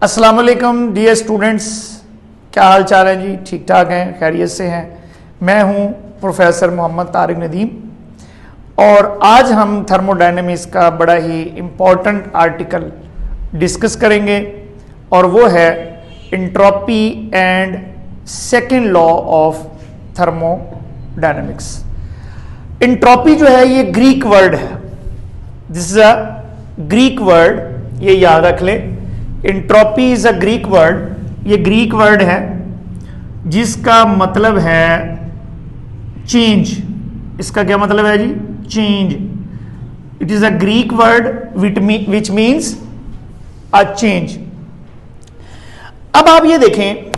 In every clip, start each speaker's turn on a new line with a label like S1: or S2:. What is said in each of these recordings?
S1: अस्सलाम वालेकुम dear students, क्या हाल चाल है जी? ठीक ठाक हैं, खैरियत से हैं। मैं हूं प्रोफेसर मोहम्मद तारिक नदीम और आज हम थर्मोडायनेमिक्स का बड़ा ही इम्पोर्टेंट आर्टिकल डिस्कस करेंगे और वो है entropy and second law of thermodynamics. Entropy जो है ये ग्रीक वर्ड है, this is a Greek word, ये याद रख लें। Entropy is a Greek word, ये ग्रीक वर्ड है जिसका मतलब है चेंज। इसका क्या मतलब है जी? Change. It is a Greek word which means a change. अब आप ये देखें,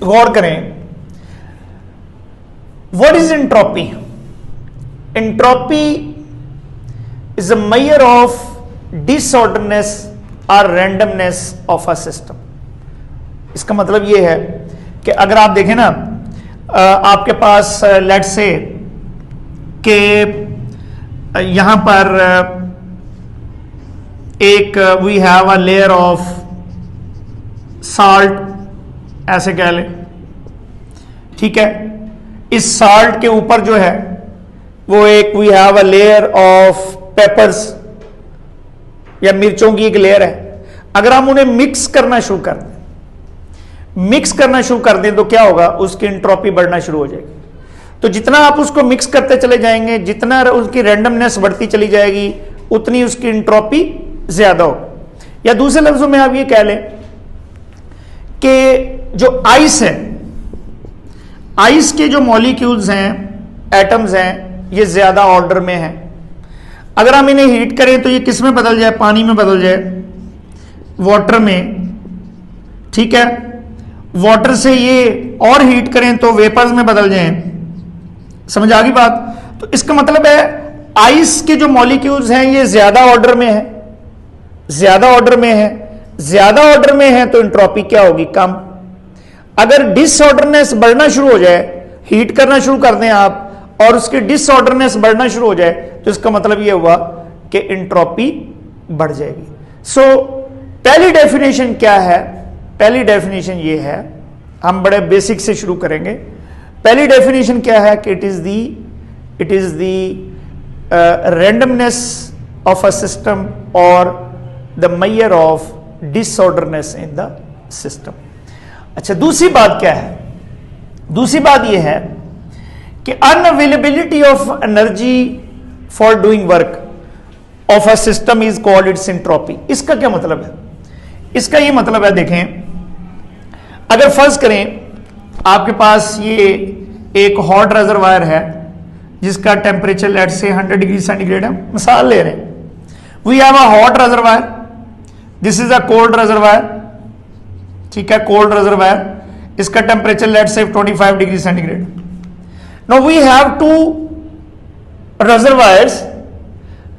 S1: गौर करें, what is entropy? Entropy is a measure of disorderness और रैंडमनेस ऑफ अ सिस्टम। इसका मतलब यह है कि अगर आप देखें ना, आपके पास लेट्स से कि यहां पर एक we have a layer of salt, ऐसे कह लें, ठीक है। इस साल्ट के ऊपर जो है वो एक we have a layer of peppers या मिर्चों की एक लेयर है। अगर हम उन्हें मिक्स करना शुरू कर दें तो क्या होगा? उसकी एंट्रोपी बढ़ना शुरू हो जाएगी। तो जितना आप उसको मिक्स करते चले जाएंगे, जितना उसकी रैंडमनेस बढ़ती चली जाएगी, उतनी उसकी एंट्रोपी ज्यादा होगी। या दूसरे लफ्जों में आप ये कह लें कि जो आइस है, आइस के जो मॉलिक्यूल्स हैं, एटम्स हैं, ये ज्यादा ऑर्डर में हैं। अगर हम इन्हें हीट करें तो ये किस में बदल जाए? पानी में बदल जाए, वाटर में, ठीक है। वाटर से ये और हीट करें तो वेपर्स में बदल जाए। समझ आ गई बात? तो इसका मतलब है आइस के जो मॉलिक्यूल्स हैं ये ज्यादा ऑर्डर में है, ज्यादा ऑर्डर में है, ज्यादा ऑर्डर में है, तो एंट्रोपी क्या होगी? कम। अगर डिसऑर्डरनेस बढ़ना शुरू हो जाए, हीट करना शुरू कर दें आप और उसकी डिसऑर्डरनेस बढ़ना शुरू हो जाए, तो इसका मतलब यह हुआ कि एंट्रोपी बढ़ जाएगी। सो पहली डेफिनेशन क्या है? पहली डेफिनेशन यह है, हम बड़े बेसिक से शुरू करेंगे। पहली डेफिनेशन क्या है कि it is the randomness of a system और the measure of disorderness in the system. अच्छा, दूसरी बात क्या है? दूसरी बात यह है कि unavailability of energy for doing work of a system is called its entropy. इसका क्या मतलब है? इसका ये मतलब है, देखें, अगर फर्ज करें आपके पास ये एक हॉट रिजर्वायर है जिसका टेम्परेचर लेट से 100 डिग्री सेंटीग्रेड है, मिसाल ले रहे हैं। We have a hot reservoir, this is a cold reservoir, ठीक है, कोल्ड रिजर्वायर, इसका टेम्परेचर लेट से 25 degree centigrade. Now we have two reservoirs,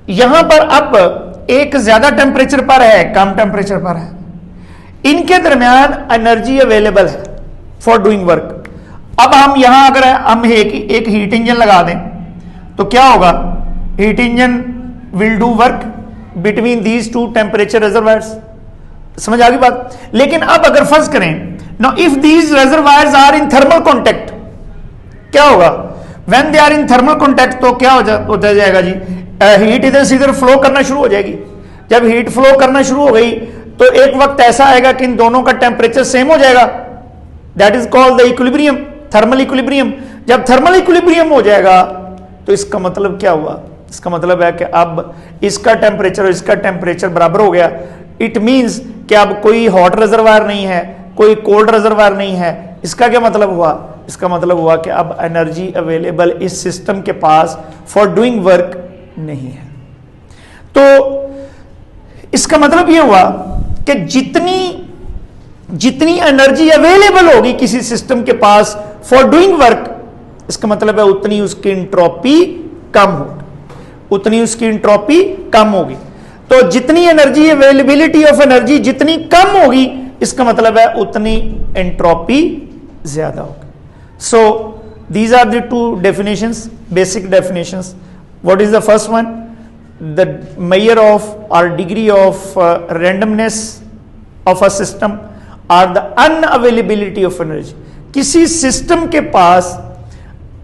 S1: यहां पर अब एक ज्यादा टेम्परेचर पर है, कम टेम्परेचर पर है, इनके दरमियान एनर्जी अवेलेबल है फॉर डूइंग वर्क। अब हम यहां अगर हम एक हीट इंजन लगा दें तो क्या होगा? Heat engine will do work between these two temperature reservoirs. समझ आ गई बात? लेकिन अब अगर फर्ज करें, now if these reservoirs are in thermal contact, क्या होगा? When they are in thermal contact तो क्या हो जाएगा जी? हीट इधर से इधर फ्लो करना शुरू हो जाएगी। जब हीट फ्लो करना शुरू हो गई तो एक वक्त ऐसा आएगा कि इन दोनों का टेम्परेचर सेम हो जाएगा। That is called the equilibrium, thermal equilibrium. जब थर्मल इक्विलिब्रियम हो जाएगा तो इसका मतलब क्या हुआ? इसका मतलब है कि अब इसका टेम्परेचर और इसका टेम्परेचर बराबर हो गया। इट मीन्स कि अब कोई हॉट रिजर्वायर नहीं है, कोई कोल्ड रिजर्वायर नहीं है। इसका क्या मतलब हुआ? इसका मतलब हुआ कि अब एनर्जी अवेलेबल इस सिस्टम के पास फॉर डूइंग वर्क नहीं है। तो इसका मतलब यह हुआ कि जितनी एनर्जी अवेलेबल होगी किसी सिस्टम के पास फॉर डूइंग वर्क, इसका मतलब है उतनी उसकी एंट्रोपी कम होगी, उतनी उसकी एंट्रोपी कम होगी। तो जितनी एनर्जी, अवेलेबिलिटी ऑफ एनर्जी जितनी कम होगी, इसका मतलब है उतनी एंट्रोपी ज्यादा होगी। So these are the two definitions, basic definitions. What is the first one? The measure of or degree of randomness of a system or the unavailability of energy. किसी system के पास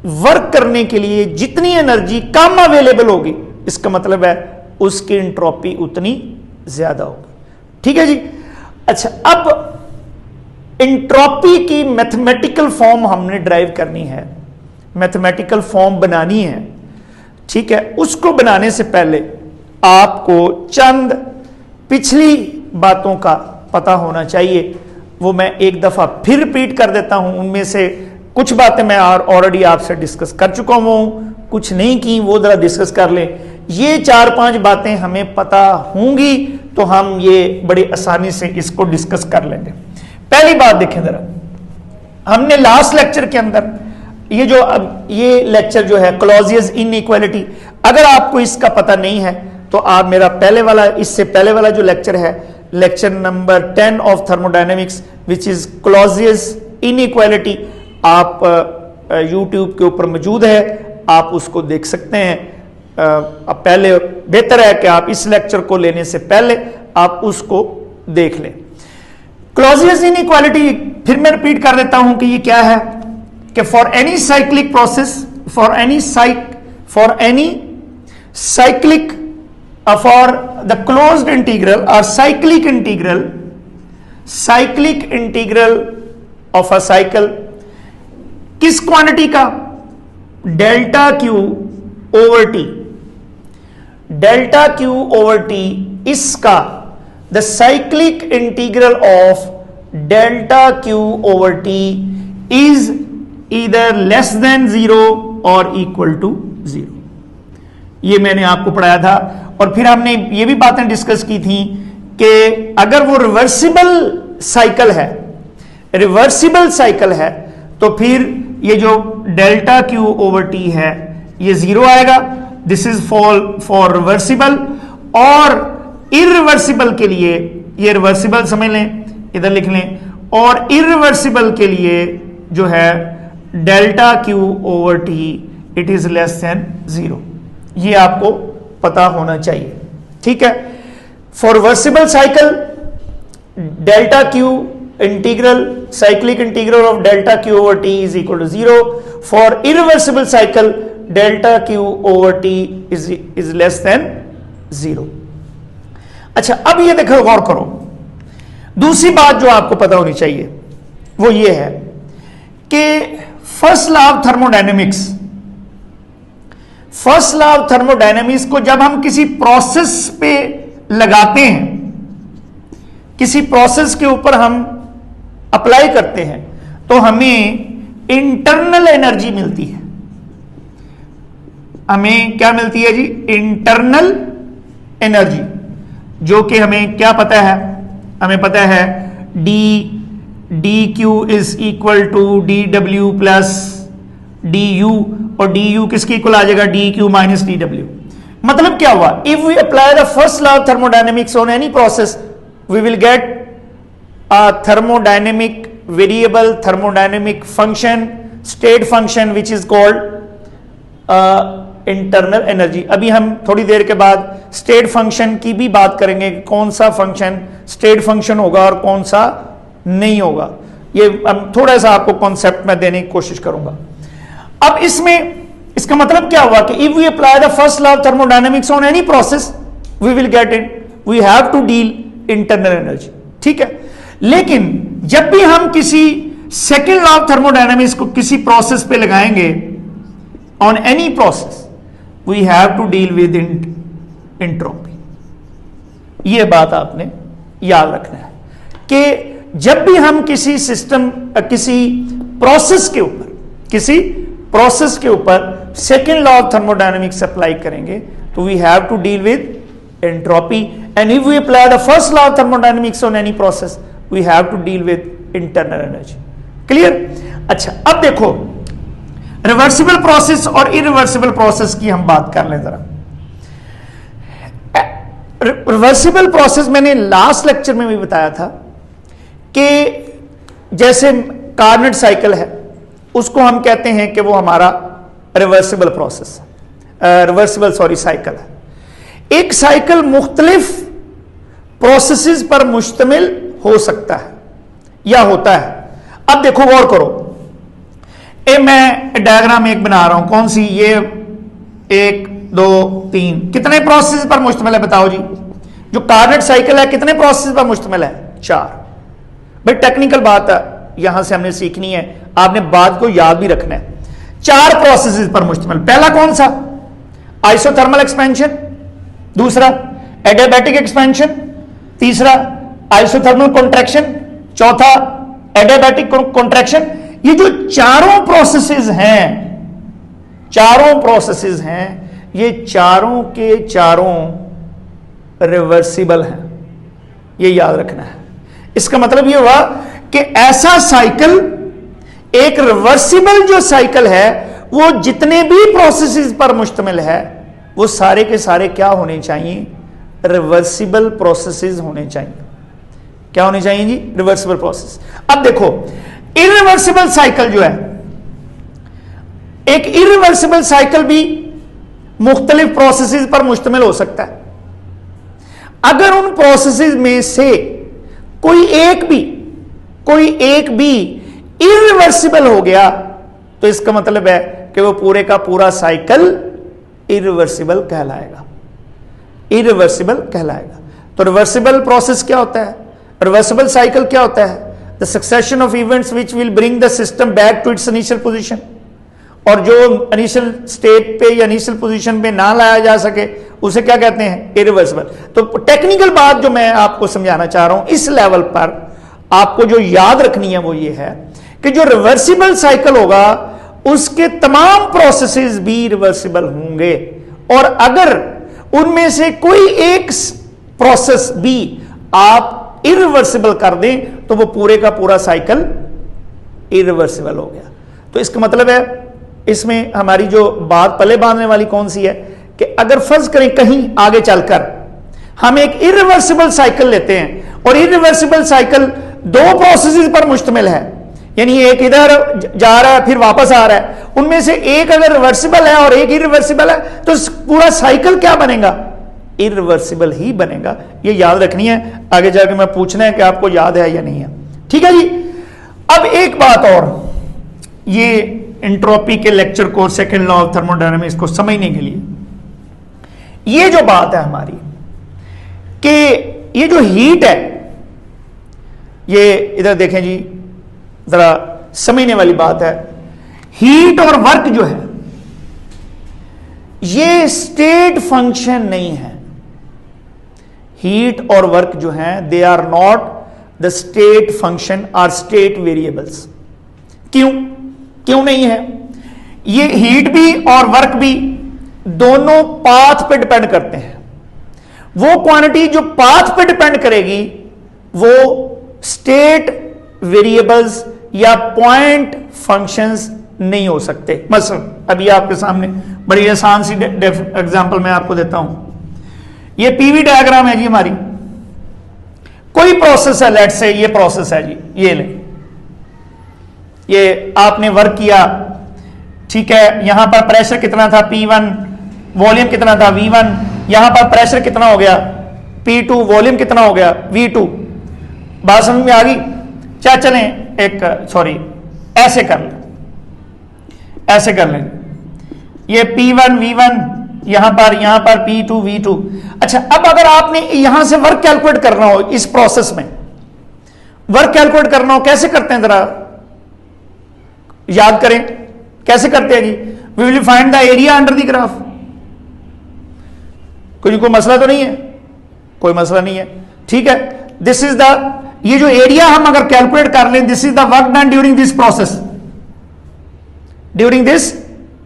S1: वर्क करने के लिए जितनी energy कम available होगी, इसका मतलब है उसकी एंट्रोपी उतनी ज्यादा होगी। ठीक है जी। अच्छा, अब एंट्रोपी की मैथमेटिकल फॉर्म हमने ड्राइव करनी है, मैथमेटिकल फॉर्म बनानी है। ठीक है, उसको बनाने से पहले आपको चंद पिछली बातों का पता होना चाहिए। वो मैं एक दफा फिर रिपीट कर देता हूं। उनमें से कुछ बातें मैं ऑलरेडी आपसे डिस्कस कर चुका हूं, कुछ नहीं की, वो जरा डिस्कस कर लें। ये 4-5 बातें हमें पता होंगी तो हम ये बड़ी आसानी से इसको डिस्कस कर लेंगे। पहली बात देखें जरा, हमने लास्ट लेक्चर के अंदर ये जो अब ये लेक्चर जो है क्लॉजियस इनइक्वालिटी, अगर आपको इसका पता नहीं है तो आप मेरा पहले वाला, इससे पहले वाला जो लेक्चर है, lecture number 10 of thermodynamics which is Clausius inequality, आप यूट्यूब के ऊपर मौजूद है, आप उसको देख सकते हैं। अब पहले बेहतर है कि आप इस लेक्चर को लेने से पहले आप उसको देख लें। क्लॉजियस इनइक्वालिटी फिर मैं रिपीट कर देता हूं कि ये क्या है, कि for any cyclic process, for any cyclic for the closed integral और cyclic integral of a cycle, किस क्वांटिटी का, delta Q over T, delta Q over T, इसका the cyclic integral of delta Q over T is either less than 0 और equal to 0। ये मैंने आपको पढ़ाया था। और फिर हमने ये भी बातें डिस्कस की थी कि अगर वो रिवर्सिबल साइकिल है तो फिर ये जो डेल्टा क्यू ओवर टी है ये 0 आएगा। This is for reversible. और इरिवर्सिबल के लिए, ये रिवर्सिबल समझ लें, इधर लिख लें, और इरिवर्सिबल के लिए जो है delta Q over T it is less than 0। ये आपको पता होना चाहिए। ठीक है, for reversible cycle delta Q integral, cyclic integral of delta Q over T is equal to 0। For irreversible cycle delta Q over T is less than 0। अच्छा, अब ये देखो, गौर करो, दूसरी बात जो आपको पता होनी चाहिए वो ये है कि फर्स्ट लॉ ऑफ थर्मोडायनेमिक्स को जब हम किसी प्रोसेस पे लगाते हैं, किसी प्रोसेस के ऊपर हम अप्लाई करते हैं, तो हमें इंटरनल एनर्जी मिलती है। हमें क्या मिलती है जी? इंटरनल एनर्जी, जो कि हमें क्या पता है? हमें पता है D Q is equal to D W plus D U, और डी यू किसके इक्वल आ जाएगा? D Q minus D W. मतलब क्या हुआ? If we apply the first law of thermodynamics on any process, we will get a thermodynamic variable, thermodynamic function, state function which is called internal energy। अभी हम थोड़ी देर के बाद state function की भी बात करेंगे कि कौन सा फंक्शन स्टेट फंक्शन होगा और कौन सा नहीं होगा। ये हम थोड़ा सा आपको कॉन्सेप्ट में देने की कोशिश करूंगा। अब इसमें इसका मतलब क्या हुआ कि if we apply the first law of thermodynamics on any process, we will get it, we have to deal internal energy. ठीक है, लेकिन जब भी हम किसी सेकेंड लॉ ऑफ थर्मोडायनेमिक्स को किसी प्रोसेस पे लगाएंगे, on any process, we have to deal with entropy. यह बात आपने याद रखना है कि जब भी हम किसी सिस्टम, किसी प्रोसेस के ऊपर second law of thermodynamics apply करेंगे, तो we have to deal with entropy. And if we apply the first law of thermodynamics on any process, we have to deal with internal energy। Clear? अच्छा, अब देखो, reversible process और irreversible process की हम बात कर लें जरा। रिवर्सिबल प्रोसेस मैंने लास्ट लेक्चर में भी बताया था कि जैसे कार्नट साइकिल है, उसको हम कहते हैं कि वो हमारा रिवर्सिबल साइकिल है। एक साइकिल मुख्तलिफ प्रोसेसेस पर मुश्तमिल हो सकता है या होता है। अब देखो, गौर करो, मैं डायग्राम एक बना रहा हूं, कौन सी, ये 1 2 3, कितने प्रोसेस पर मुश्तमिल है बताओ जी? जो कार्नेट साइकिल है कितने प्रोसेस पर मुश्तमिल है? 4। भाई टेक्निकल बात है, यहां से हमने सीखनी है, आपने बात को याद भी रखना है। 4 प्रोसेस पर मुश्तमिल। पहला कौन सा? आइसोथर्मल एक्सपेंशन, दूसरा एडियाबैटिक एक्सपेंशन, तीसरा आइसोथर्मल कॉन्ट्रैक्शन, चौथा एडियाबैटिक कॉन्ट्रैक्शन। ये जो चारों प्रोसेसेस हैं, ये चारों के चारों रिवर्सिबल हैं, ये याद रखना है। इसका मतलब ये हुआ कि ऐसा साइकिल, एक रिवर्सिबल जो साइकिल है, वो जितने भी प्रोसेसेस पर मुश्तमिल है, वो सारे के सारे क्या होने चाहिए? रिवर्सिबल प्रोसेसेस होने चाहिए। क्या होने चाहिए जी? Reversible process. अब देखो, इरिवर्सिबल साइकिल जो है, एक इरिवर्सिबल साइकिल भी मुख्तलिफ प्रोसेसेस पर मुश्तमिल हो सकता है। अगर उन प्रोसेसेस में से कोई एक भी इरिवर्सिबल हो गया, तो इसका मतलब है कि वो पूरे का पूरा साइकिल इरिवर्सिबल कहलाएगा। तो रिवर्सिबल प्रोसेस क्या होता है? रिवर्सिबल साइकिल क्या होता है? The succession of events which will bring the system back to its initial position, और जो इनिशियल स्टेट पे या इनिशियल पोजीशन पे ना लाया जा सके उसे क्या कहते हैं? इरिवर्सिबल। तो टेक्निकल बात जो मैं आपको समझाना चाह रहा हूं, इस लेवल पर आपको जो याद रखनी है वो ये है कि जो रिवर्सिबल साइकिल होगा उसके तमाम प्रोसेसेस भी रिवर्सिबल होंगे, और अगर उनमें से कोई एक प्रोसेस भी आप इरिवर्सिबल कर दें तो वो पूरे का पूरा साइकिल इरिवर्सिबल हो गया। तो इसका मतलब है, इसमें हमारी जो बात पले बांधने वाली कौन सी है कि अगर फर्ज करें कहीं आगे चलकर हम एक इरिवर्सिबल साइकिल लेते हैं, और इरिवर्सिबल साइकिल 2 प्रोसेसेस पर मुश्तमिल है, यानी एक इधर जा रहा है फिर वापस आ रहा है, उनमें से एक अगर रिवर्सिबल है और एक इरिवर्सिबल है, तो पूरा साइकिल क्या बनेगा? इरिवर्सिबल ही बनेगा। ये याद रखनी है, आगे जाके मैं पूछना है कि आपको याद है या नहीं है। ठीक है जी। अब एक बात और, ये एंट्रोपी के लेक्चर को, सेकंड लॉ ऑफ थर्मोडायनामिक्स को समझने के लिए, ये जो बात है हमारी कि ये जो हीट है, ये इधर देखें जी, जरा समझने वाली बात है। हीट और वर्क जो है ये स्टेट फंक्शन नहीं है। हीट और वर्क जो है, they are not the state function और स्टेट वेरिएबल्स। क्यों नहीं है? ये हीट भी और वर्क भी दोनों पाथ पे डिपेंड करते हैं। वो क्वांटिटी जो पाथ पे डिपेंड करेगी वो स्टेट वेरिएबल्स या पॉइंट फंक्शंस नहीं हो सकते। मसलन अभी आपके सामने बड़ी आसान सी एग्जांपल मैं आपको देता हूं। ये पीवी डायग्राम है जी हमारी, कोई प्रोसेस है, लेट से ये प्रोसेस है जी, ये ले, ये आपने वर्क किया, ठीक है, यहां पर प्रेशर कितना था P1, वॉल्यूम कितना था V1, यहां पर प्रेशर कितना हो गया P2, वॉल्यूम कितना हो गया V2। बात समझ में आ गई? क्या चलें ऐसे कर लें, ये P1 V1, यहां पर P2 V2। अच्छा, अब अगर आपने यहां से वर्क कैलकुलेट करना हो, इस प्रोसेस में वर्क कैलकुलेट करना हो, कैसे करते हैं? जरा याद करें, कैसे करते हैं जी? We will find the area under the graph. कोई मसला तो नहीं है? कोई मसला नहीं है, ठीक है। दिस इज द, ये जो एरिया हम अगर कैलकुलेट कर लें, this is the work done during this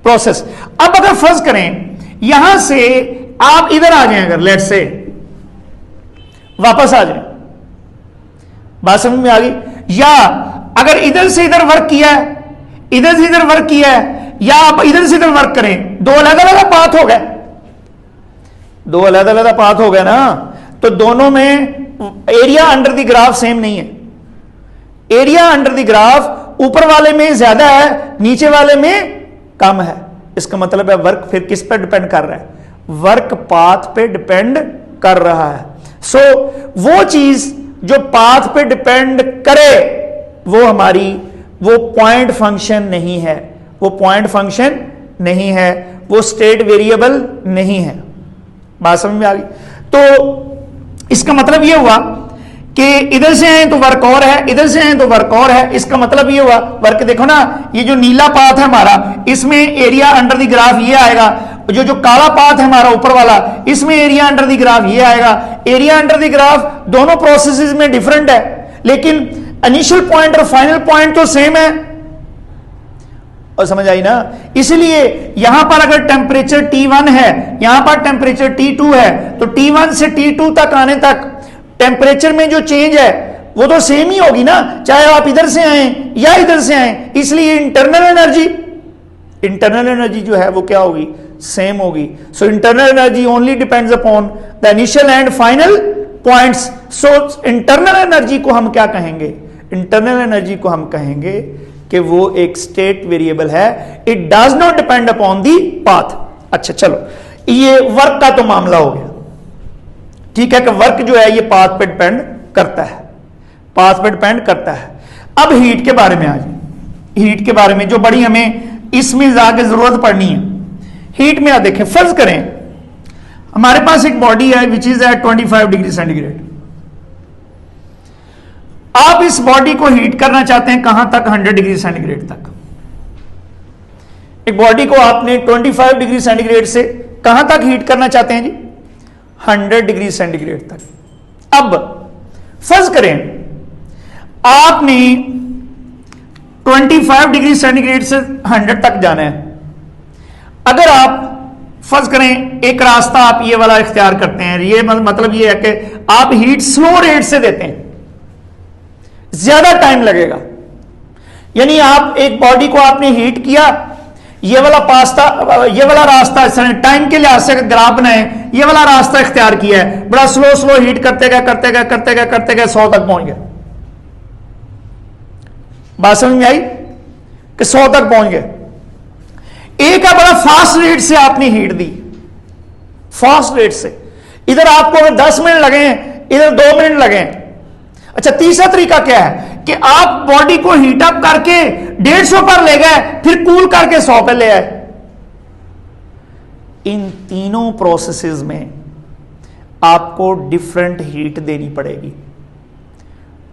S1: process. अब अगर फर्ज करें यहां से आप इधर आ जाएं, अगर लेट से वापस आ जाएं, बात समझ में आ गई? या अगर इधर से इधर वर्क किया है, इधर से इधर वर्क किया है, या आप इधर से इधर वर्क करें, दो अलग अलग पाथ हो गए, ना, तो दोनों में area under the graph same नहीं है। एरिया अंडर द ग्राफ ऊपर वाले में ज्यादा है, नीचे वाले में कम है। इसका मतलब है वर्क फिर किस पर डिपेंड कर रहा है? वर्क पाथ पे डिपेंड कर रहा है। सो वो चीज जो पाथ पे डिपेंड करे वो पॉइंट फंक्शन नहीं है, वो पॉइंट फंक्शन नहीं है, वो स्टेट वेरिएबल नहीं है। बात समझ में आ गई? तो इसका मतलब यह हुआ कि इधर से आए तो वर्क और है, इधर से आए तो वर्क और है। इसका मतलब ये हुआ वर्क, देखो ना, ये जो नीला पाथ है हमारा, इसमें एरिया अंडर द ग्राफ ये आएगा। जो काला पाथ है हमारा ऊपर वाला, इसमें एरिया अंडर द ग्राफ ये आएगा। एरिया अंडर द ग्राफ दोनों प्रोसेसेस में डिफरेंट है, लेकिन इनिशियल पॉइंट और फाइनल पॉइंट तो सेम है। और समझ आई ना? इसलिए यहां पर अगर टेम्परेचर T1 है, यहां पर टेम्परेचर T2 है, तो T1 से T2 तक आने तक टेम्परेचर में जो चेंज है वो तो सेम ही होगी ना, चाहे आप इधर से आए या इधर से आए। इसलिए इंटरनल एनर्जी जो है वो क्या होगी? सेम होगी। So internal energy only depends upon the initial and final points. So internal energy को हम क्या कहेंगे? इंटरनल एनर्जी को हम कहेंगे कि वो एक स्टेट वेरिएबल है, it does not depend upon the path. अच्छा चलो, ये वर्क का तो मामला हो गया, ठीक है, कि वर्क जो है ये पाथ पे डिपेंड करता है, पाथ पे डिपेंड करता है। अब हीट के बारे में आ जाए। हीट के बारे में जो बड़ी हमें इसमें जाके जरूरत पड़नी है। हीट में आ देखें, फर्ज करें हमारे पास एक बॉडी है which is at 25 degree centigrade. आप इस बॉडी को हीट करना चाहते हैं कहां तक? 100 डिग्री सेंटीग्रेड तक। एक बॉडी को आपने 25 डिग्री सेंटीग्रेड से कहां तक हीट करना चाहते हैं जी? 100 डिग्री सेंटीग्रेड तक। अब फर्ज करें आपने 25 डिग्री सेंटीग्रेड से 100 तक जाना है। अगर आप फर्ज करें एक रास्ता आप ये वाला इख्तियार करते हैं, ये मतलब ये है कि आप हीट स्लो रेट से देते हैं, ज्यादा टाइम लगेगा। यानी आप एक बॉडी को आपने हीट किया, ये वाला रास्ता टाइम के लिहाज से ग्राफ बनाए, ये वाला रास्ता इख्तियार किया है, बड़ा स्लो हीट करते गए 100 तक पहुंच गए। बात समझ में आई कि 100 तक पहुंच गए। एक है बड़ा फास्ट रेट से आपने हीट दी, फास्ट रेट से। इधर आपको अगर 10 मिनट लगे हैं, इधर 2 मिनट लगे हैं। अच्छा, तीसरा तरीका क्या है कि आप बॉडी को हीट अप करके 150 पर ले गए, फिर कूल करके 100 पे ले आए। इन तीनों प्रोसेसेस में आपको डिफरेंट हीट देनी पड़ेगी।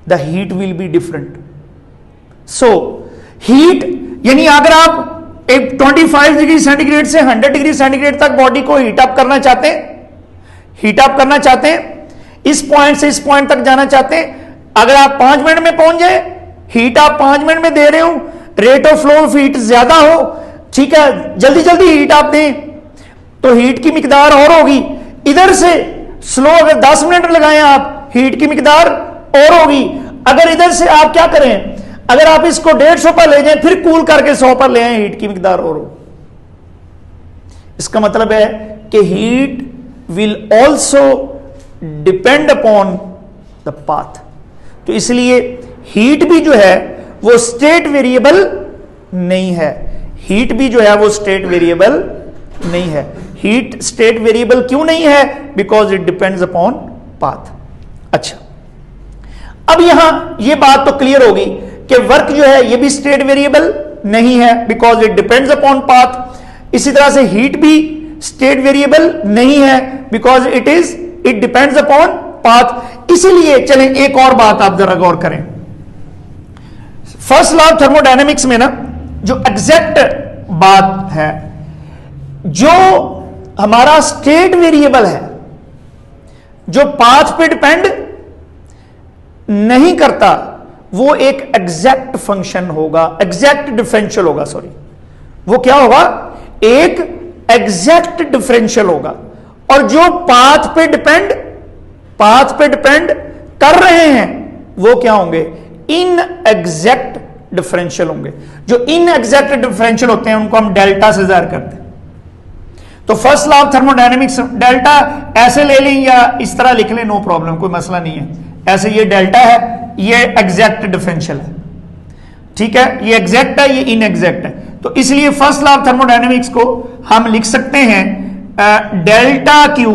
S1: The heat will be different. So heat यानी अगर आप एक 25 डिग्री सेंटीग्रेड से 100 डिग्री सेंटीग्रेड तक बॉडी को हीट अप करना चाहते हैं, इस पॉइंट से इस पॉइंट तक जाना चाहते हैं, अगर आप 5 मिनट में पहुंच जाए, हीट आप 5 मिनट में दे रहे हो, rate of flow of heat ज्यादा हो, ठीक है, जल्दी हीट आप दें तो हीट की मिकदार और होगी। इधर से स्लो अगर 10 मिनट लगाएं आप, हीट की मिकदार और होगी। अगर इधर से आप क्या करें, अगर आप इसको 150 पर ले जाएं, फिर कूल करके 100 पर ले आए, हीट की मिकदार और हो। इसका मतलब है कि heat will also depend upon the path. तो इसलिए हीट भी जो है वो स्टेट वेरिएबल नहीं है। हीट भी जो है वो स्टेट वेरिएबल नहीं है। हीट स्टेट वेरिएबल क्यों नहीं है? Because it depends upon path. अच्छा, अब यहां ये बात तो क्लियर होगी कि वर्क जो है ये भी स्टेट वेरिएबल नहीं है, because it depends upon path. इसी तरह से हीट भी स्टेट वेरिएबल नहीं है, because it depends upon path. इसीलिए चलें एक और बात आप जरा गौर करें। फर्स्ट लॉ ऑफ थर्मोडायनेमिक्स में ना जो एग्जैक्ट बात है, जो हमारा स्टेट वेरिएबल है, जो पाथ पे डिपेंड नहीं करता, वो एक एग्जैक्ट फंक्शन होगा, एग्जैक्ट डिफरेंशियल होगा, सॉरी, वो क्या होगा? एक एग्जैक्ट डिफरेंशियल होगा। और जो पाथ पे डिपेंड कर रहे हैं वो क्या होंगे? इन एग्जैक्ट डिफरेंशियल होंगे। जो इन एग्जैक्ट डिफरेंशियल होते हैं उनको हम डेल्टा से जाहिर करते हैं। तो first law of thermodynamics, delta ऐसे ले लें या इस तरह लिख लें, नो प्रॉब्लम, कोई मसला नहीं है। ऐसे ये डेल्टा है, ये एग्जैक्ट डिफरेंशियल है, ठीक है, ये एग्जैक्ट है, ये इन एग्जैक्ट है। तो इसलिए फर्स्ट लॉ ऑफ थर्मोडायनेमिक्स को हम लिख सकते हैं delta Q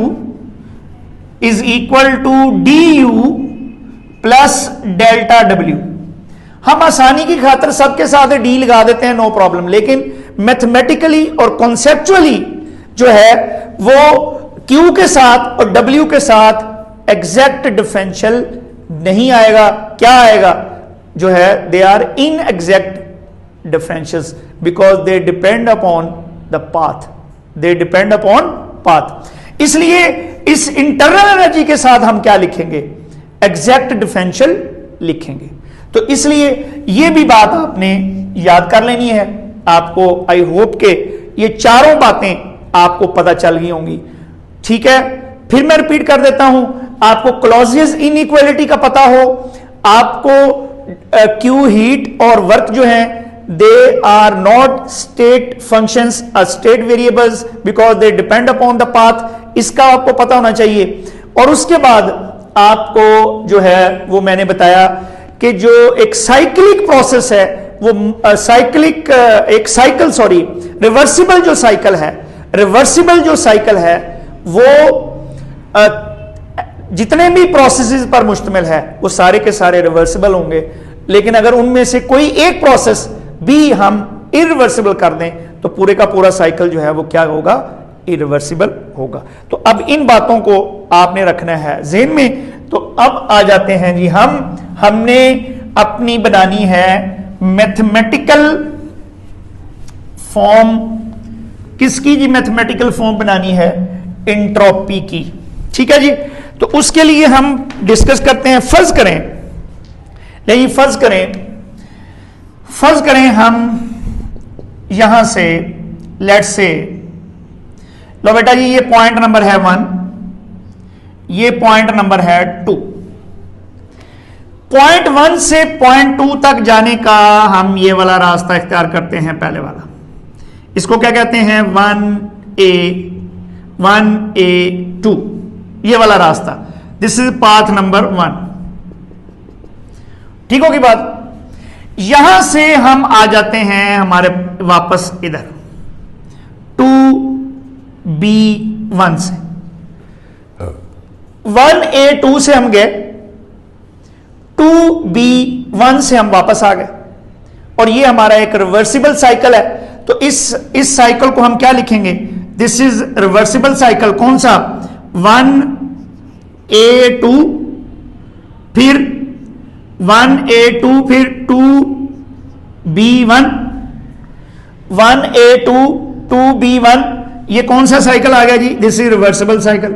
S1: is equal to D U plus delta W. हम आसानी की खातिर सबके साथ डी लगा देते हैं, नो प्रॉब्लम, लेकिन मैथमेटिकली और कॉन्सेप्चुअली जो है वो क्यू के साथ और डब्ल्यू के साथ एग्जैक्ट डिफरेंशियल नहीं आएगा। क्या आएगा जो है, they are inexact differentials because they depend upon the path, they depend upon path. इसलिए इस इंटरनल एनर्जी के साथ हम क्या लिखेंगे, एग्जैक्ट डिफरेंशियल लिखेंगे। तो इसलिए यह भी बात आपने याद कर लेनी है। आपको आई होप के ये चारों बातें आपको पता चल गई होंगी। ठीक है, फिर मैं रिपीट कर देता हूं, आपको क्लॉजियस इनइक्वालिटी का पता हो, आपको क्यू हीट और वर्क जो है they are not state functions, state variables because they depend upon the path, इसका आपको पता होना चाहिए। और उसके बाद आपको जो है वो मैंने बताया कि जो एक साइक्लिक प्रोसेस है वो रिवर्सिबल जो साइकिल है, रिवर्सिबल जो साइकिल है वो जितने भी प्रोसेसेस पर मुश्तमिल है वो सारे के सारे रिवर्सिबल होंगे। लेकिन अगर उनमें से कोई एक प्रोसेस भी हम इरिवर्सिबल कर दें तो पूरे का पूरा साइकिल जो है वो क्या होगा, इरिवर्सिबल होगा। तो अब इन बातों को आपने रखना है ज़हन में। तो अब आ जाते हैं जी, हमने अपनी बनानी है मैथमेटिकल फॉर्म, किसकी जी, मैथमेटिकल फॉर्म बनानी है एंट्रोपी की। ठीक है जी, तो उसके लिए हम डिस्कस करते हैं। फर्ज करें हम यहां से लेट्स से, लो बेटा जी ये पॉइंट नंबर है 1, ये पॉइंट नंबर है 2। पॉइंट 1 से पॉइंट 2 तक जाने का हम ये वाला रास्ता इख्तियार करते हैं, पहले वाला, इसको क्या कहते हैं 1A2, ये वाला रास्ता, दिस इज पाथ नंबर 1। ठीक होगी बात। यहां से हम आ जाते हैं हमारे वापस इधर 2B1 से, 1A2 से हम गए, 2B1 से हम वापस आ गए, और ये हमारा एक रिवर्सिबल साइकिल है। तो इस साइकिल को हम क्या लिखेंगे, दिस इज रिवर्सिबल साइकिल। कौन सा, 1A2 फिर 1A2 फिर 2B1, 1A2 2B1, ये कौन सा साइकिल आ गया जी, this is reversible cycle,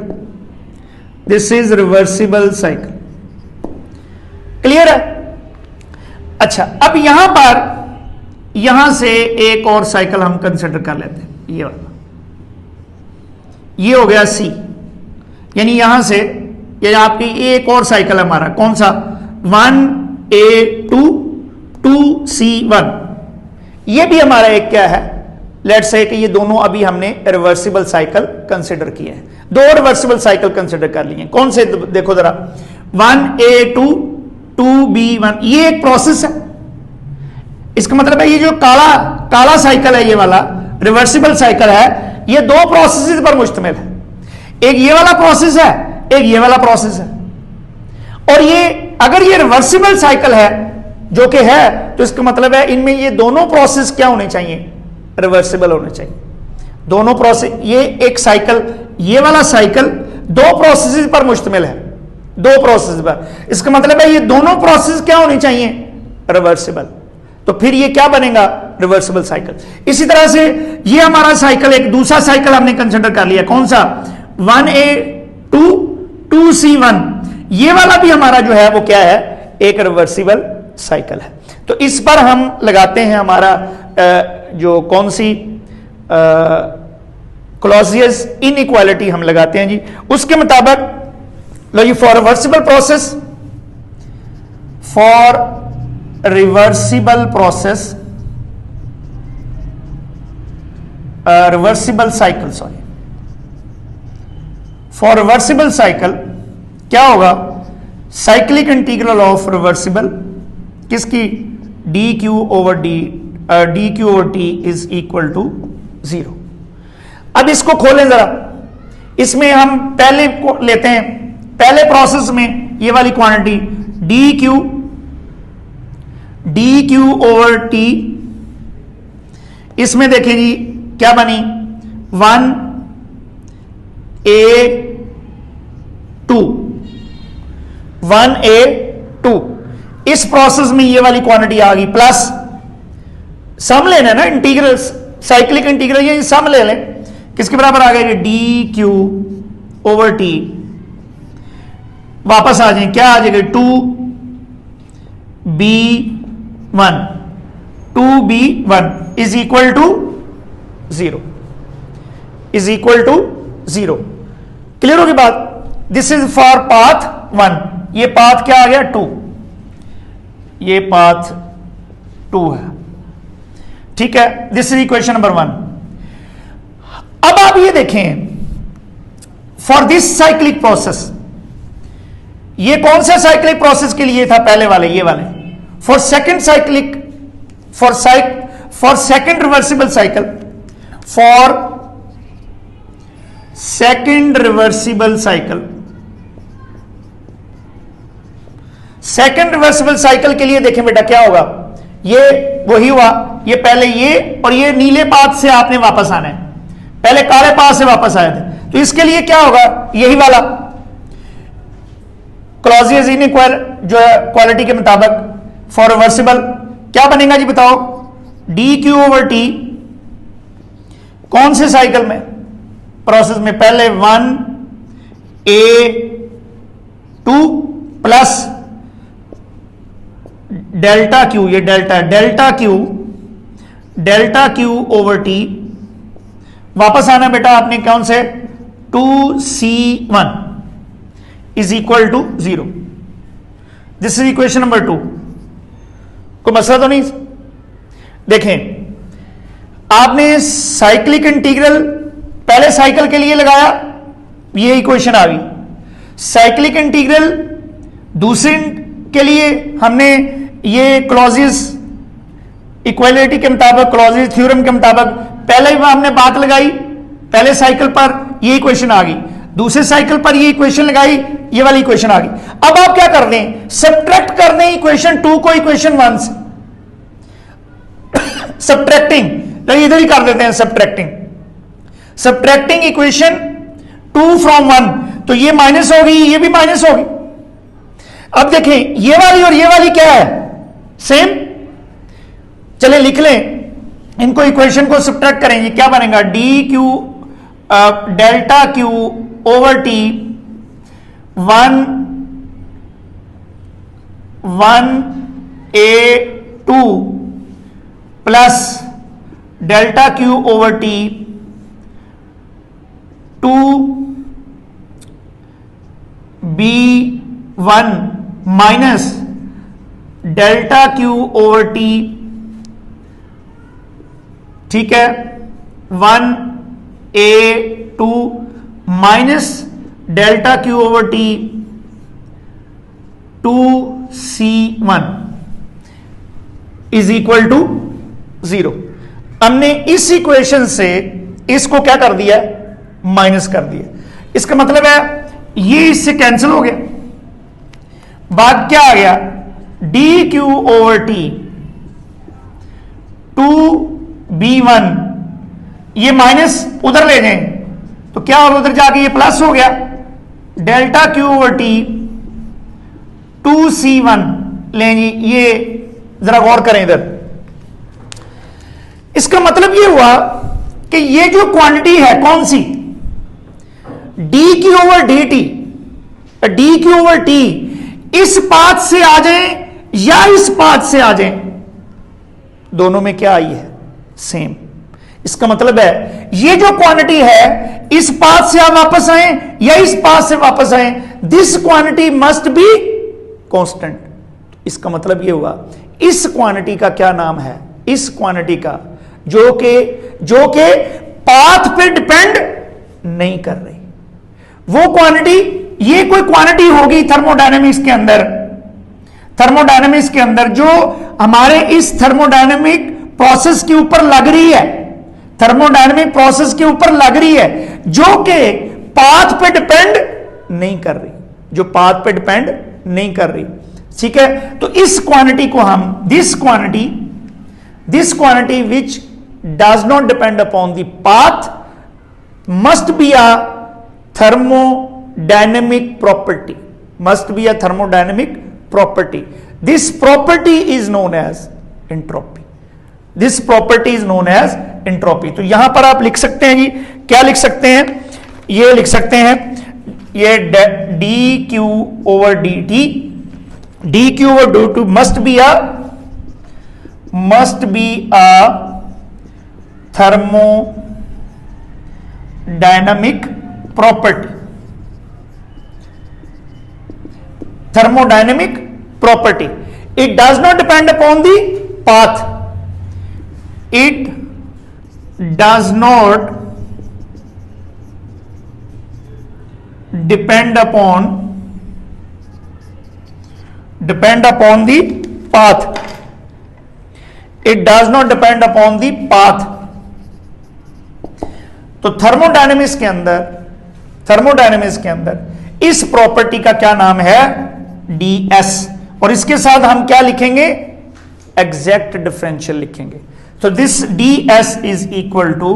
S1: this is reversible cycle. Clear है। अच्छा, अब यहां से एक और साइकिल हम कंसिडर कर लेते हैं, ये वाला, ये हो गया C, यानी यहां से ये आपकी एक और साइकिल है हमारा, कौन सा 1A2 2C1, ये भी हमारा एक क्या है, लेट्स से कि ये दोनों अभी हमने रिवर्सिबल साइकिल कंसिडर किए हैं, दो रिवर्सिबल साइकिल कंसिडर कर लिए। कौन से, देखो जरा, 1A2 2B1, ये एक प्रोसेस है। इसका मतलब है ये जो काला साइकिल है, ये वाला रिवर्सिबल साइकिल है, ये दो प्रोसेस पर मुश्तमिल है, एक ये वाला प्रोसेस है, एक ये वाला प्रोसेस है। और ये अगर ये रिवर्सिबल साइकिल है जो कि है, तो इसका मतलब है इनमें ये दोनों प्रोसेस क्या होने चाहिए, रिवर्सिबल होने चाहिए। दोनों प्रोसेस, ये एक साइकिल, ये वाला साइकिल दो प्रोसेस पर मुश्तमिल है, दो प्रोसेस पर, इसका मतलब है ये दोनों प्रोसेस क्या होनी चाहिए, रिवर्सिबल। तो फिर ये क्या बनेगा, रिवर्सिबल साइकिल। इसी तरह से ये हमारा साइकिल, एक दूसरा साइकिल हमने कंसिडर कर लिया, कौन सा 1A2 2C1, ये वाला भी हमारा जो है वो क्या है, एक रिवर्सिबल साइकिल है। तो इस पर हम लगाते हैं हमारा जो कौन सी क्लॉजियस इनइक्वालिटी हम लगाते हैं जी, उसके मुताबिक लो जी, for reversible process, for reversible process, reversible cycle, sorry, for reversible cycle क्या होगा, साइक्लिक इंटीग्रल ऑफ रिवर्सिबल किसकी, dq over t is equal to 0। अब इसको खोलें जरा, इसमें हम पहले लेते हैं, पहले प्रोसेस में ये वाली quantity D Q over T, इसमें देखें जी क्या बनी 1A2, 1A2। इस प्रोसेस में ये वाली क्वांटिटी आ गई, प्लस सम लेना है ना, इंटीग्रल साइक्लिक इंटीग्रल, ये सम ले लें, किसके बराबर आ गया डी क्यू ओवर टी। वापस आ जाए, क्या आ जाएगा 2B1, 2B1 is equal to 0, is equal to 0। Clear होगी बात? दिस इज फॉर पाथ 1, ये पाथ क्या आ गया 2, ये पाथ 2 है, ठीक है। This is equation number 1। अब आप ये देखें, फॉर दिस साइक्लिक प्रोसेस, ये कौन सा साइक्लिक प्रोसेस के लिए था? पहले वाले, ये वाले। For second cyclic, for second reversible cycle, for second reversible cycle, second reversible cycle के लिए देखें बेटा क्या होगा, ये वही हुआ, ये पहले ये और ये नीले पाथ से आपने वापस आना है, पहले काले पाथ से वापस आए थे, तो इसके लिए क्या होगा, यही वाला क्लॉजियस इनइक्वल जो है क्वालिटी के मुताबिक फॉर रिवर्सिबल क्या बनेगा जी बताओ, डी क्यू ओवर टी, कौन से साइकिल में, प्रोसेस में, पहले 1A2 प्लस डेल्टा क्यू, ये डेल्टा क्यू ओवर टी, वापस आना बेटा आपने कौन से 2C1 is equal to 0। This is equation number 2। कोई मसला तो नहीं? देखें, आपने साइक्लिक इंटीग्रल पहले साइकिल के लिए लगाया, ये इक्वेशन आ गई। साइक्लिक इंटीग्रल दूसरे के लिए हमने ये क्लॉजियस इक्वालिटी के मुताबिक, क्लॉजियस थ्योरम के मुताबिक पहले ही हमने बात लगाई, पहले साइकिल पर ये इक्वेशन आ गई, दूसरे साइकिल पर ये इक्वेशन लगाई, ये वाली इक्वेशन आ गई। अब आप क्या कर दें, सब्ट्रैक्ट कर दें इक्वेशन 2 को इक्वेशन 1 से, सब्ट्रैक्टिंग, तो इधर ही कर देते हैं सब्ट्रैक्टिंग इक्वेशन 2 फ्रॉम 1, तो ये माइनस होगी, ये भी माइनस होगी। अब देखें ये वाली और ये वाली क्या है, सेम। चले लिख लें इनको, इक्वेशन को सब्ट्रैक्ट करेंगे, क्या बनेगा D Q delta Q over T 1A2 plus delta Q over T 2B1 minus delta Q over T, ठीक है, 1A2 minus delta Q over T 2C1 is equal to 0। हमने इस इक्वेशन से इसको क्या कर दिया, माइनस कर दिया। इसका मतलब है ये इससे कैंसिल हो गया, बाद क्या आ गया D Q over T 2B1, ये माइनस उधर ले जाएं तो क्या होगा, उधर जाके ये प्लस हो गया, delta Q over T 2C1 लेंगे। ये जरा गौर करें इधर, इसका मतलब ये हुआ कि ये जो क्वांटिटी है कौन सी, D Q over D T, D Q over T इस पाथ से आ जाए या इस पाथ से आ जाए, दोनों में क्या आई है, सेम। इसका मतलब है ये जो क्वांटिटी है इस पाथ से आप वापस आए या इस पाथ से वापस आए, this quantity must be constant. इसका मतलब ये हुआ इस क्वांटिटी का क्या नाम है, इस क्वांटिटी का जो के पाथ पे डिपेंड नहीं कर रही, वो क्वांटिटी, ये कोई क्वांटिटी होगी थर्मोडायनेमिक्स के अंदर जो हमारे इस थर्मोडायनेमिक प्रोसेस के ऊपर लग रही है, थर्मोडायनेमिक प्रोसेस के ऊपर लग रही है, जो कि पाथ पे डिपेंड नहीं कर रही, जो पाथ पे डिपेंड नहीं कर रही। ठीक है, तो इस क्वांटिटी को हम this quantity which does not depend upon the path must be a thermodynamic property, must be a thermodynamic property. This property is known as entropy. This property is known as entropy. तो यहां पर आप लिख सकते हैं जी, क्या लिख सकते हैं, ये लिख सकते हैं, ये dq over dt, dq over dt must be a thermodynamic property. Thermodynamic property. It does not depend upon the path. It does not depend upon the path. It does not depend upon the path. तो thermodynamics के अंदर इस property का क्या नाम है, ds, और इसके साथ हम क्या लिखेंगे, एग्जैक्ट डिफरेंशियल लिखेंगे. तो this ds is equal to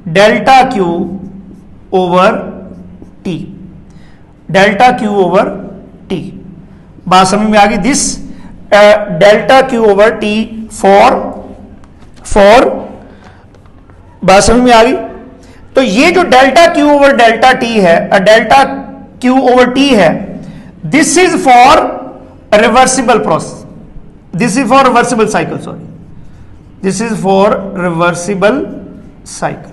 S1: delta Q over T, delta Q over T. बात समझ में आ गई. This delta Q over T for बात समझ में आ गई. तो ये जो delta Q over delta T है, डेल्टा क्यू ओवर टी है, this is for reversible process, this is for reversible cycle, sorry, this is for reversible cycle.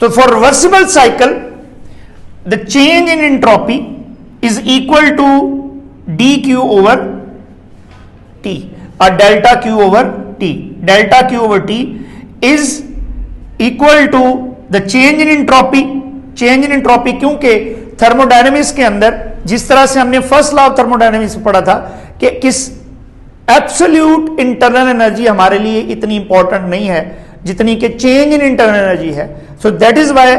S1: तो for reversible cycle the change in entropy is equal to D Q over T और delta Q over T. Delta Q over T is equal to the change in entropy. Change in entropy क्योंकि thermodynamics के अंदर जिस तरह से हमने first law of thermodynamics पढ़ा था कि किस एब्सोल्यूट इंटरनल एनर्जी हमारे लिए इतनी इंपॉर्टेंट नहीं है जितनी कि चेंज इन इंटरनल एनर्जी है. So that is why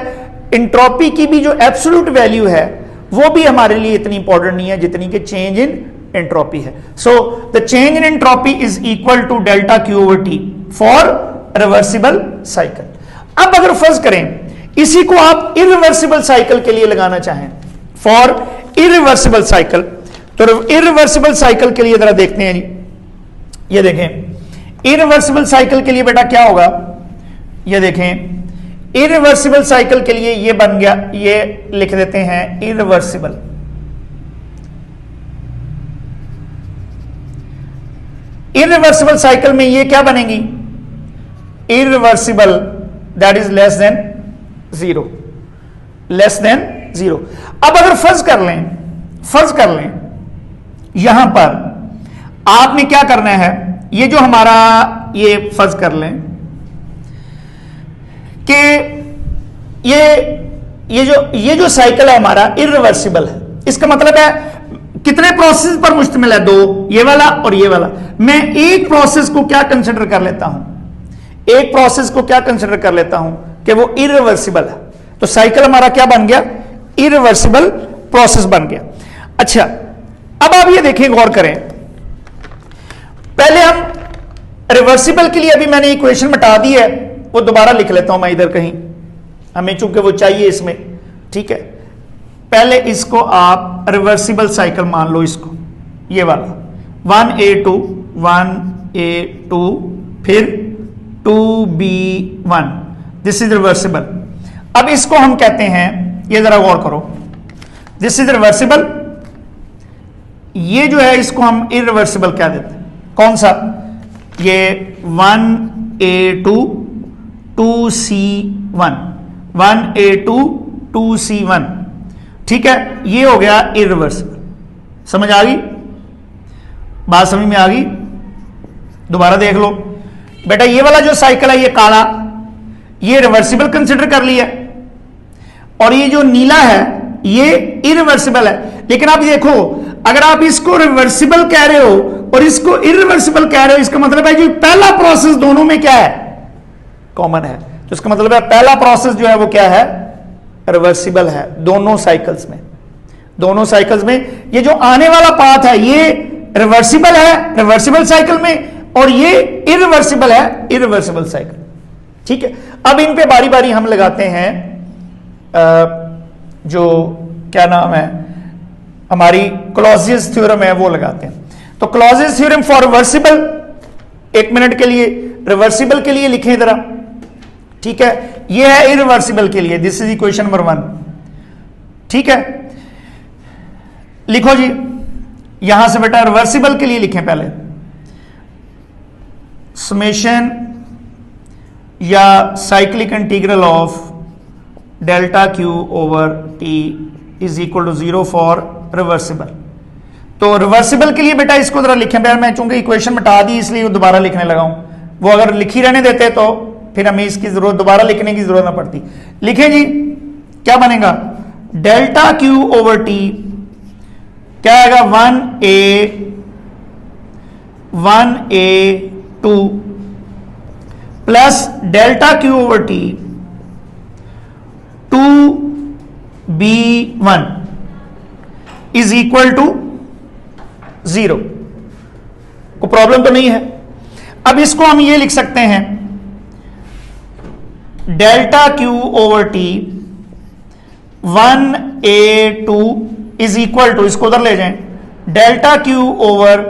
S1: entropy की भी जो एब्सोल्यूट वैल्यू है वो भी हमारे लिए इतनी इंपॉर्टेंट नहीं है जितनी कि चेंज इन एंट्रोपी है. So the change in entropy is equal to delta Q over T for reversible cycle. अब अगर फर्ज करें इसी को आप इरिवर्सिबल साइकिल के लिए लगाना चाहें, फॉर इरिवर्सिबल साइकिल, तो इरिवर्सिबल साइकिल के लिए जरा देखते हैं जी. ये देखें इरिवर्सिबल साइकिल के लिए बेटा क्या होगा, ये देखें इरिवर्सिबल साइकिल के लिए ये बन गया, ये लिख देते हैं इरिवर्सिबल. इरिवर्सिबल साइकिल में ये क्या बनेगी, irreversible that is less than zero, less than zero. अब अगर फर्ज कर लें यहां पर आपने क्या करना है, ये जो हमारा ये फर्ज कर लें कि ये जो साइकिल है हमारा इरिवर्सिबल है. इसका मतलब है कितने प्रोसेस पर मुश्तमिल है, दो, ये वाला और ये वाला. मैं एक प्रोसेस को क्या कंसिडर कर लेता हूं, एक प्रोसेस को क्या कंसिडर कर लेता हूं कि वो इरिवर्सिबल है. तो साइकिल हमारा क्या बन गया, इरिवर्सिबल प्रोसेस बन गया. अच्छा अब आप ये देखें, गौर करें, पहले हम रिवर्सिबल के लिए अभी मैंने इक्वेशन मिटा दी है, वो दोबारा लिख लेता हूं मैं इधर कहीं, हमें चूंकि वो चाहिए इसमें, ठीक है. पहले इसको आप रिवर्सिबल साइकिल मान लो, इसको ये वाला 1a2 फिर 2b1, दिस इज रिवर्सिबल. अब इसको हम कहते हैं, ये जरा गौर करो, दिस इज रिवर्सिबल, ये जो है इसको हम इरिवर्सिबल कह देते हैं. कौन सा, ये 1a2 2c1, 1a2 2c1, ठीक है, ये हो गया इरिवर्सिबल. समझ आ गई बात, समझ में आ गई. दोबारा देख लो बेटा, ये वाला जो साइकिल है ये काला, ये रिवर्सिबल कंसिडर कर लिया, और ये जो नीला है ये इरिवर्सिबल है. लेकिन आप देखो, अगर आप इसको रिवर्सिबल कह रहे हो और इसको इरिवर्सिबल कह रहे हो, इसका मतलब है जो पहला प्रोसेस दोनों में क्या है, कॉमन है. तो इसका मतलब है पहला प्रोसेस जो है वो क्या है, रिवर्सिबल है दोनों साइकिल्स में. दोनों साइकिल्स में। ये जो आने वाला पाथ है ये रिवर्सिबल है रिवर्सिबल साइकिल में, और ये इरिवर्सिबल है इरिवर्सिबल साइकिल। ठीक है, अब इन पे बारी बारी हम लगाते हैं जो क्या नाम है हमारी क्लॉजियस थ्योरम है वो लगाते हैं। तो Clausius theorem for reversible, 1 minute के लिए, रिवर्सिबल के लिए लिखें जरा। ठीक है, ये है इरिवर्सिबल के लिए, दिस इज इक्वेशन नंबर 1। ठीक है, लिखो जी, यहां से बेटा रिवर्सिबल के लिए लिखें पहले, समेशन या cyclic integral of delta Q over T is equal to 0 for reversible. तो रिवर्सिबल के लिए बेटा इसको जरा लिखें, मैं चूंकि इक्वेशन मिटा दी इसलिए दोबारा लिखने लगा हूं, वो अगर लिखी रहने देते तो फिर हमें इसकी जरूरत दोबारा लिखने की जरूरत ना पड़ती। लिखें जी, क्या बनेगा, डेल्टा क्यू ओवर टी क्या आएगा 1a2 plus delta Q over T 2b1 is equal to 0। को प्रॉब्लम तो नहीं है। अब इसको हम ये लिख सकते हैं, delta Q over T 1a2 is equal to, इसको उधर ले जाएं, डेल्टा क्यू ओवर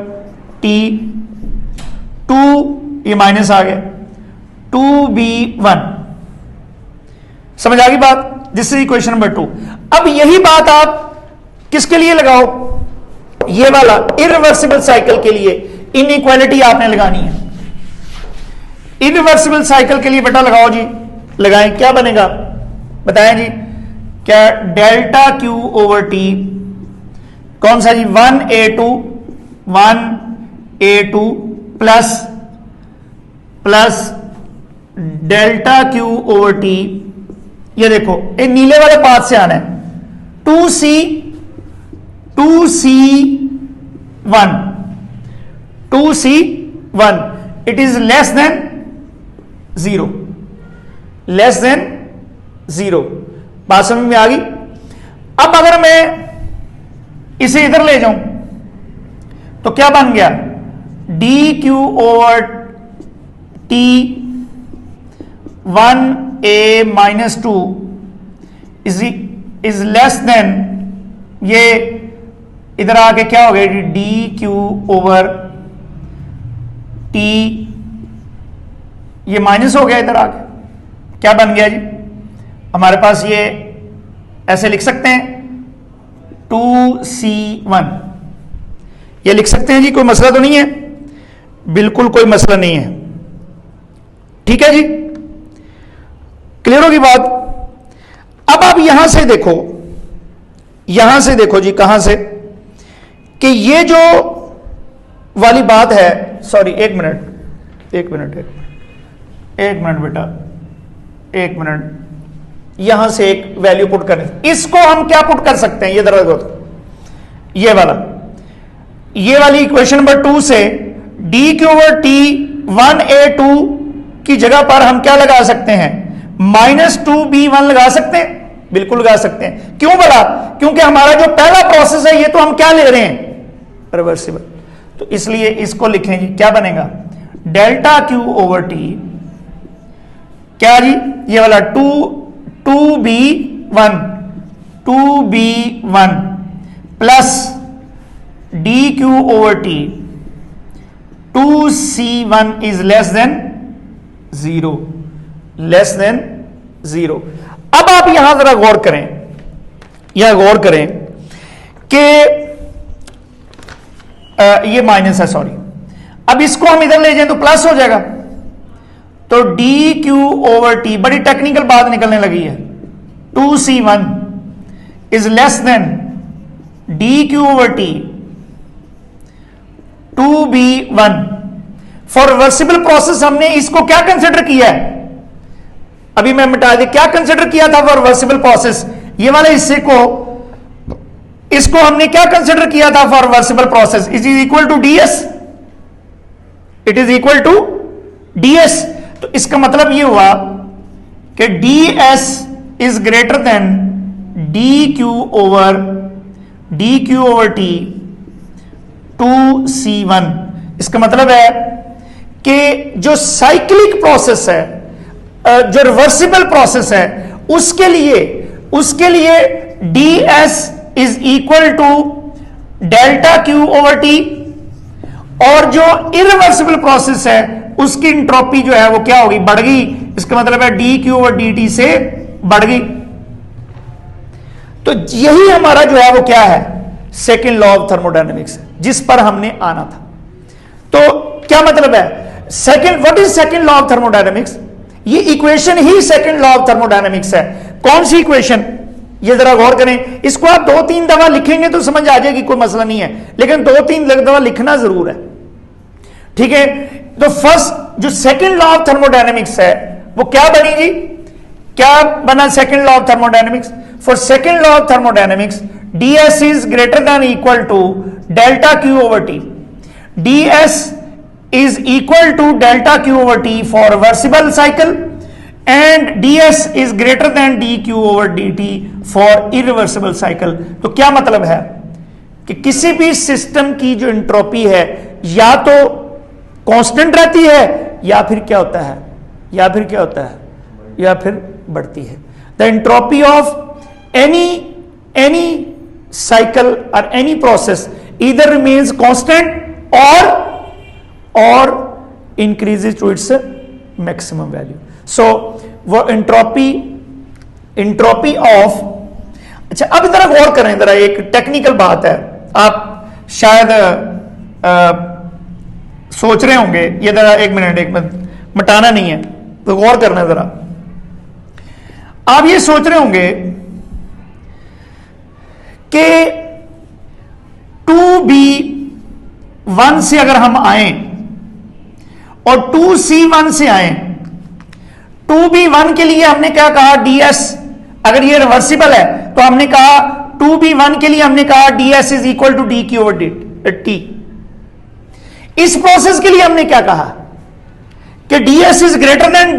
S1: टी 2, ये माइनस आ गया, 2b1। समझ आ गई बात? This is equation number 2। अब यही बात आप किसके लिए लगाओ, ये वाला इरिवर्सिबल साइकिल के लिए इनइक्वालिटी आपने लगानी है। इरिवर्सिबल साइकिल के लिए बेटा लगाओ जी, लगाएं, क्या बनेगा बताएं जी, क्या डेल्टा क्यू ओवर टी कौन सा जी 1a2 plus delta Q over T, ये देखो ये नीले वाले पाथ से आना है, 2c1 it is less than 0 बात समझ में आ गई। अब अगर मैं इसे इधर ले जाऊं तो क्या बन गया, D Q over T 1a-2 is less then, ये इधर आके क्या हो गया, डी क्यू ओवर टी, ये माइनस हो गया इधर आके, क्या बन गया जी हमारे पास, ये ऐसे लिख सकते हैं 2c1, ये लिख सकते हैं जी, कोई मसला तो नहीं है, बिल्कुल कोई मसला नहीं है। ठीक है जी, क्लियर होगी बात। अब आप यहां से देखो जी, कहां से, कि ये जो वाली बात है, सॉरी एक मिनट बेटा, 1 मिनट, यहां से एक वैल्यू पुट करें, इसको हम क्या पुट कर सकते हैं, ये दरअसल ये वाली इक्वेशन नंबर 2 से D Q over T 1a2 की जगह पर हम क्या लगा सकते हैं, -2b1 लगा सकते हैं, बिल्कुल लगा सकते हैं। क्यों बोला, क्योंकि हमारा जो पहला प्रोसेस है ये तो हम क्या ले रहे हैं, रिवर्सिबल, तो इसलिए इसको लिखें जी, क्या बनेगा, डेल्टा क्यू ओवर टी क्या जी, ये वाला 2b1 plus D Q over T 2c1 is less than 0। अब आप यहां जरा गौर करें कि ये माइनस है, सॉरी, अब इसको हम इधर ले जाएं तो प्लस हो जाएगा, तो डी क्यू ओवर टी, बड़ी टेक्निकल बात निकलने लगी है, 2c1 is less then D Q over T 2b1। For reversible process हमने इसको क्या कंसिडर किया है, अभी मैं मिटा दे, क्या कंसिडर किया था फॉर रिवर्सिबल प्रोसेस, ये वाले हिस्से को, इसको हमने क्या कंसिडर किया था for reversible process, it is equal to ds। तो इसका मतलब ये हुआ कि ds is greater than D Q over dq/t 2c1। इसका मतलब है कि जो साइक्लिक प्रोसेस है, जो रिवर्सिबल प्रोसेस है, उसके लिए ds is equal to delta q/t, और जो इरिवर्सिबल प्रोसेस है उसकी इंट्रोपी जो है वो क्या होगी, बढ़ गई। इसका मतलब है dq/dt से बढ़ गई। तो यही हमारा जो है वो क्या है, सेकेंड लॉ ऑफ थर्मोडायनेमिक्स, जिस पर हमने आना था। तो क्या मतलब है what is second law of thermodynamics? ये इक्वेशन ही सेकेंड लॉ ऑफ थर्मोडायनेमिक्स है। कौन सी इक्वेशन, ये जरा गौर करें। इसको आप 2-3 दफा लिखेंगे तो समझ आ जाएगी, कोई मसला नहीं है, लेकिन 2-3 दफा लिखना जरूर है, ठीक है। तो फर्स्ट जो सेकेंड लॉ ऑफ थर्मोडायनेमिक्स है वो क्या बनेगी, क्या बना second law of thermodynamics? For second law of thermodynamics ds is greater than equal to delta q/t. ds is equal to delta q/t for reversible cycle and ds is greater than dq/dt for irreversible cycle. तो क्या मतलब है कि किसी भी system की जो entropy है या तो कांस्टेंट रहती है या फिर क्या होता है, या फिर बढ़ती है। The entropy of any cycle or any process either remains constant or increases to its maximum value. So वो entropy of, अच्छा अब जरा गौर करें, जरा एक टेक्निकल बात है, आप शायद सोच रहे होंगे, ये जरा एक मिनट मिटाना नहीं है तो गौर करना जरा। आप ये सोच रहे होंगे कि 2b1 से अगर हम आए और 2c1 से आए, 2b1 के लिए हमने क्या कहा, ds, अगर ये रिवर्सिबल है तो हमने कहा 2b1 के लिए हमने कहा ds is equal to dq/t। इस प्रोसेस के लिए हमने क्या कहा कि ds is greater then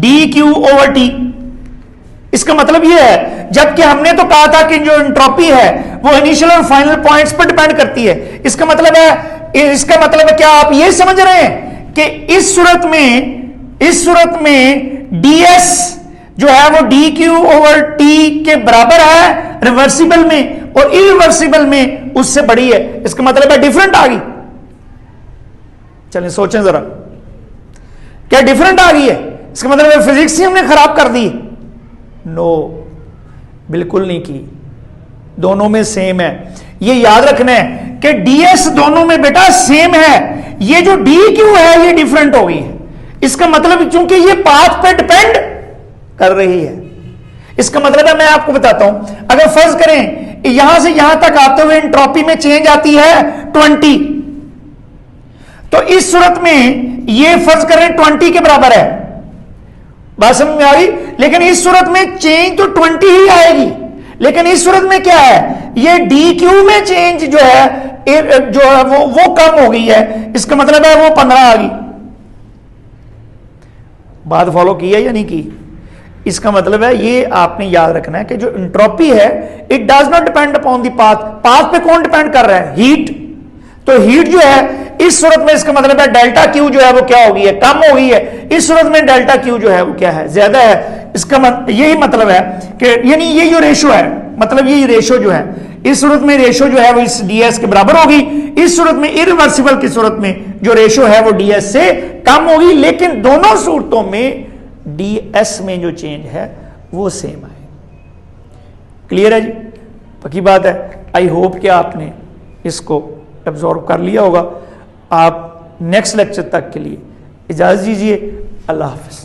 S1: dq/t। इसका मतलब यह है, जबकि हमने तो कहा था कि जो एंट्रोपी है वो इनिशियल और फाइनल पॉइंट्स पर डिपेंड करती है। इसका मतलब है क्या आप ये समझ रहे हैं कि इस सूरत में ds जो है वो dq/t के बराबर है रिवर्सिबल में, और इरिवर्सिबल में उससे बड़ी है। इसका मतलब है डिफरेंट आ गई। चलिए सोचें जरा, क्या डिफरेंट आ गई है? इसका मतलब है फिजिक्स ही हमने खराब कर दी? नो, बिल्कुल नहीं की, दोनों में सेम है। ये याद रखना है कि ds दोनों में बेटा सेम है, ये जो dq है ये डिफरेंट हो गई है। इसका मतलब चूंकि ये पाथ पे डिपेंड कर रही है। इसका मतलब है, मैं आपको बताता हूं, अगर फर्ज करें यहां से यहां तक आते हुए एंट्रोपी में चेंज आती है 20, तो इस सूरत में ये फर्ज करें 20 के बराबर है, बात समझ में आ गई। लेकिन इस सूरत में चेंज तो 20 ही आएगी, लेकिन इस सूरत में क्या है, ये dq में चेंज जो है वो कम हो गई है। इसका मतलब है वो 15 आ गई। बात फॉलो की है या नहीं की? इसका मतलब है ये आपने याद रखना है कि जो एंट्रोपी है it does not depend upon the path पे कौन डिपेंड कर रहा है, हीट। तो हीट जो है इस सूरत में, इसका मतलब है डेल्टा क्यू जो है वो क्या हो गई है, कम हो गई है। इस सूरत में डेल्टा क्यू जो है वो क्या है, ज्यादा है। इसका यही मतलब है कि यानी ये जो रेशो है, मतलब ये रेशो जो है, इस सूरत में रेशो जो है वो इस ds के बराबर होगी। इस सूरत में इरिवर्सिबल की सूरत में जो रेशो है वो ds से कम होगी, लेकिन दोनों सूरतों में ds में जो चेंज है वो सेम आए। क्लियर है जी? पक्की बात है। आई होप कि आपने इसको एब्जॉर्व कर लिया होगा। आप नेक्स्ट लेक्चर तक के लिए इजाजत दीजिए। अल्लाह हाफिज।